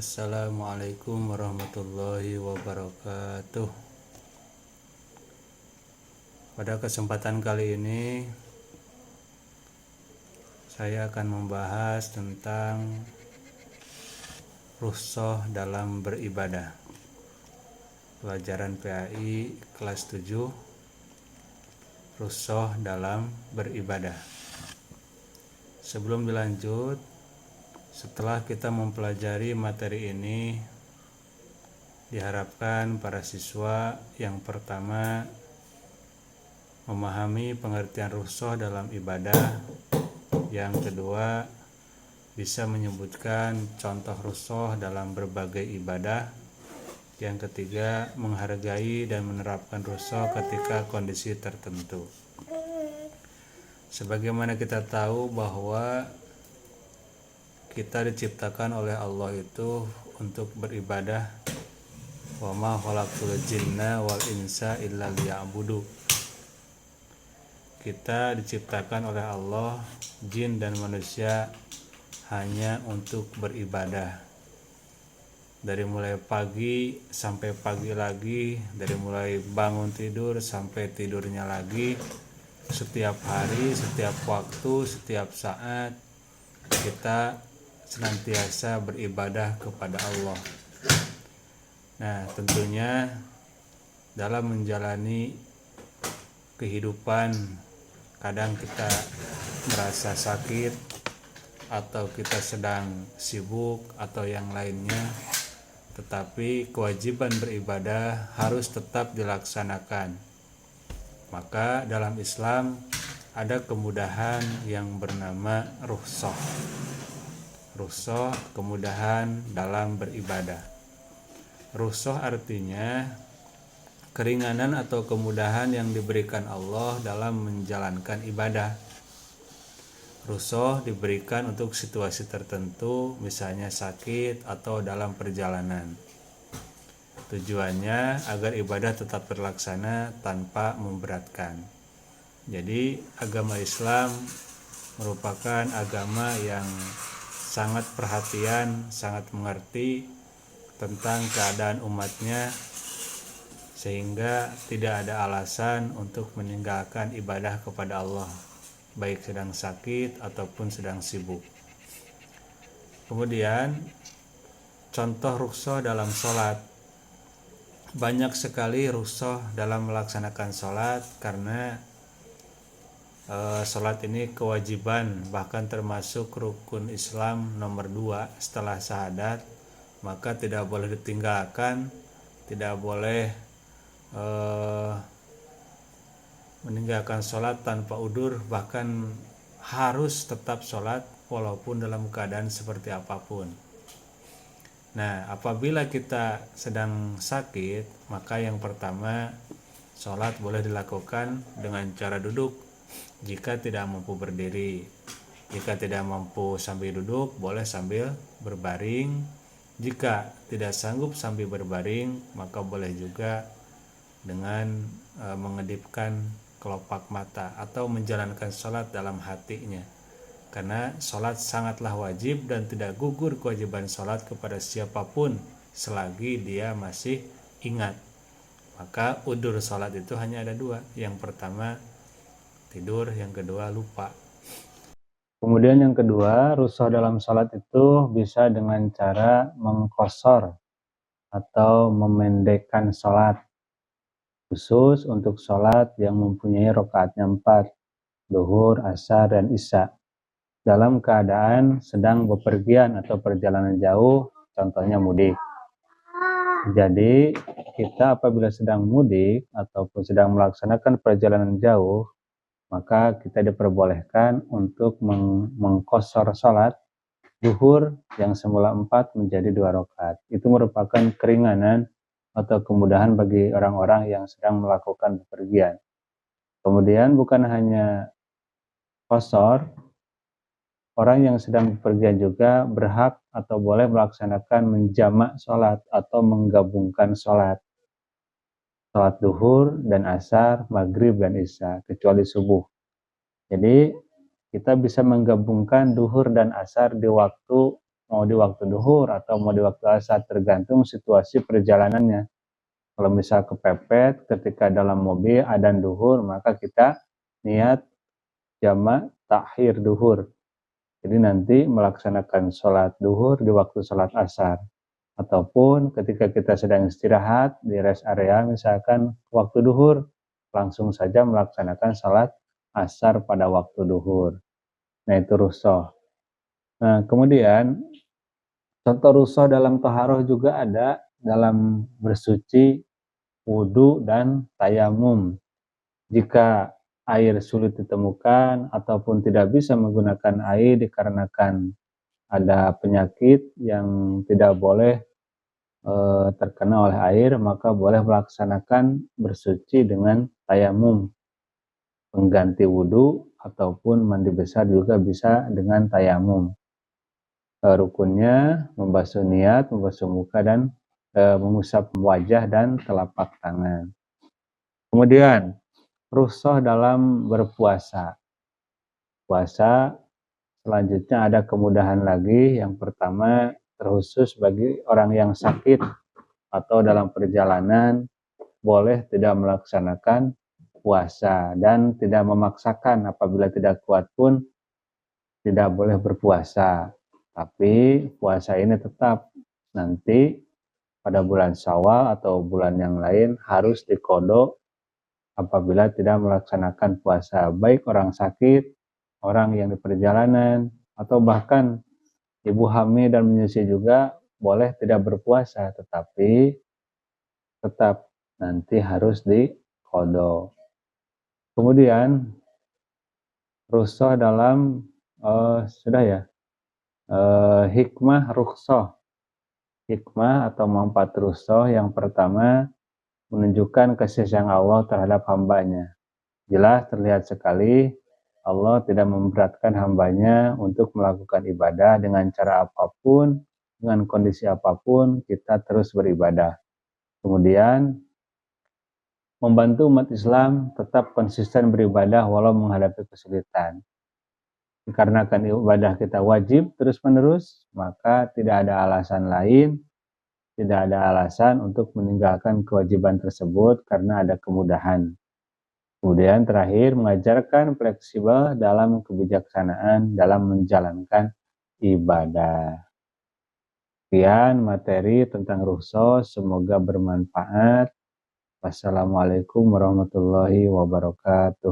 Assalamualaikum warahmatullahi wabarakatuh. Pada kesempatan kali ini saya akan membahas tentang rukhsah dalam beribadah. Pelajaran PAI kelas 7, rukhsah dalam beribadah. Sebelum dilanjut, setelah kita mempelajari materi ini, diharapkan para siswa yang pertama memahami pengertian rukhsah dalam ibadah, yang kedua bisa menyebutkan contoh rukhsah dalam berbagai ibadah, yang ketiga menghargai dan menerapkan rukhsah ketika kondisi tertentu. Sebagaimana kita tahu bahwa kita diciptakan oleh Allah itu untuk beribadah. Wa ma khalaqtul jinna wal insa illa liya'budu. Kita diciptakan oleh Allah, jin dan manusia hanya untuk beribadah. Dari mulai pagi sampai pagi lagi, dari mulai bangun tidur sampai tidurnya lagi, setiap hari, setiap waktu, setiap saat kita senantiasa beribadah kepada Allah. Nah, tentunya dalam menjalani kehidupan kadang kita merasa sakit atau kita sedang sibuk atau yang lainnya, tetapi kewajiban beribadah harus tetap dilaksanakan. Maka dalam Islam ada kemudahan yang bernama rukhsah. Rukhsah, kemudahan dalam beribadah. Rukhsah artinya keringanan atau kemudahan yang diberikan Allah dalam menjalankan ibadah. Rukhsah diberikan untuk situasi tertentu, misalnya sakit atau dalam perjalanan. Tujuannya agar ibadah tetap terlaksana tanpa memberatkan. Jadi agama Islam merupakan agama yang sangat perhatian, sangat mengerti tentang keadaan umatnya, sehingga tidak ada alasan untuk meninggalkan ibadah kepada Allah, baik sedang sakit ataupun sedang sibuk. Kemudian contoh rukhsah dalam sholat. Banyak sekali rukhsah dalam melaksanakan sholat, karena sholat ini kewajiban, bahkan termasuk rukun Islam nomor 2 setelah syahadat, maka tidak boleh ditinggalkan, tidak boleh meninggalkan sholat tanpa udzur, bahkan harus tetap sholat walaupun dalam keadaan seperti apapun. Nah, apabila kita sedang sakit, maka yang pertama sholat boleh dilakukan dengan cara duduk jika tidak mampu berdiri. Jika tidak mampu sambil duduk, boleh sambil berbaring. Jika tidak sanggup sambil berbaring, maka boleh juga dengan mengedipkan kelopak mata atau menjalankan sholat dalam hatinya. Karena sholat sangatlah wajib dan tidak gugur kewajiban sholat kepada siapapun selagi dia masih ingat. Maka udzur sholat itu hanya ada 2. Yang pertama tidur, yang kedua lupa. Kemudian yang kedua, rukhsah dalam sholat itu bisa dengan cara mengqashar atau memendekkan sholat, khusus untuk sholat yang mempunyai rakaatnya 4, zuhur, asar, dan isya, dalam keadaan sedang bepergian atau perjalanan jauh, contohnya mudik. Jadi kita apabila sedang mudik ataupun sedang melaksanakan perjalanan jauh, maka kita diperbolehkan untuk mengqashar sholat zuhur yang semula 4 menjadi 2 rakaat. Itu merupakan keringanan atau kemudahan bagi orang-orang yang sedang melakukan bepergian. Kemudian bukan hanya qashar, orang yang sedang bepergian juga berhak atau boleh melaksanakan menjamak sholat atau menggabungkan sholat zuhur dan asar, maghrib dan isya, kecuali subuh. Jadi kita bisa menggabungkan zuhur dan asar di waktu mau di waktu duhur atau mau di waktu asar, tergantung situasi perjalanannya. Kalau misal kepepet ketika dalam mobil adzan duhur, maka kita niat jamak takhir duhur. Jadi nanti melaksanakan sholat duhur di waktu sholat asar. Ataupun ketika kita sedang istirahat di rest area, misalkan waktu duhur, langsung saja melaksanakan sholat asar pada waktu duhur. Nah itu rukhsah. Nah kemudian contoh rukhsah dalam taharoh juga ada dalam bersuci, wudhu, dan tayamum. Jika air sulit ditemukan ataupun tidak bisa menggunakan air dikarenakan ada penyakit yang tidak boleh terkena oleh air, maka boleh melaksanakan bersuci dengan tayamum, pengganti wudhu ataupun mandi besar juga bisa dengan tayamum. Rukunnya membasuh niat, membasuh muka, dan mengusap wajah dan telapak tangan. Kemudian rukhsah dalam berpuasa. Puasa selanjutnya ada kemudahan lagi. Yang pertama terkhusus bagi orang yang sakit atau dalam perjalanan boleh tidak melaksanakan puasa dan tidak memaksakan. Apabila tidak kuat pun tidak boleh berpuasa. Tapi puasa ini tetap nanti pada bulan Syawal atau bulan yang lain harus diqodho apabila tidak melaksanakan puasa. Baik orang sakit, orang yang di perjalanan, atau bahkan ibu hamil dan menyusui juga boleh tidak berpuasa, tetapi tetap nanti harus diqodho. Kemudian rukhsah dalam hikmah rukhsah. Hikmah atau manfaat rukhsah yang pertama menunjukkan kasih sayang Allah terhadap hambanya. Jelas terlihat sekali Allah tidak memberatkan hambanya untuk melakukan ibadah dengan cara apapun, dengan kondisi apapun, kita terus beribadah. Kemudian membantu umat Islam tetap konsisten beribadah walau menghadapi kesulitan. Dikarenakan ibadah kita wajib terus-menerus, maka tidak ada alasan lain, tidak ada alasan untuk meninggalkan kewajiban tersebut karena ada kemudahan. Kemudian terakhir, mengajarkan fleksibel dalam kebijaksanaan dalam menjalankan ibadah. Sekian materi tentang rukhsah, semoga bermanfaat. Wassalamualaikum warahmatullahi wabarakatuh.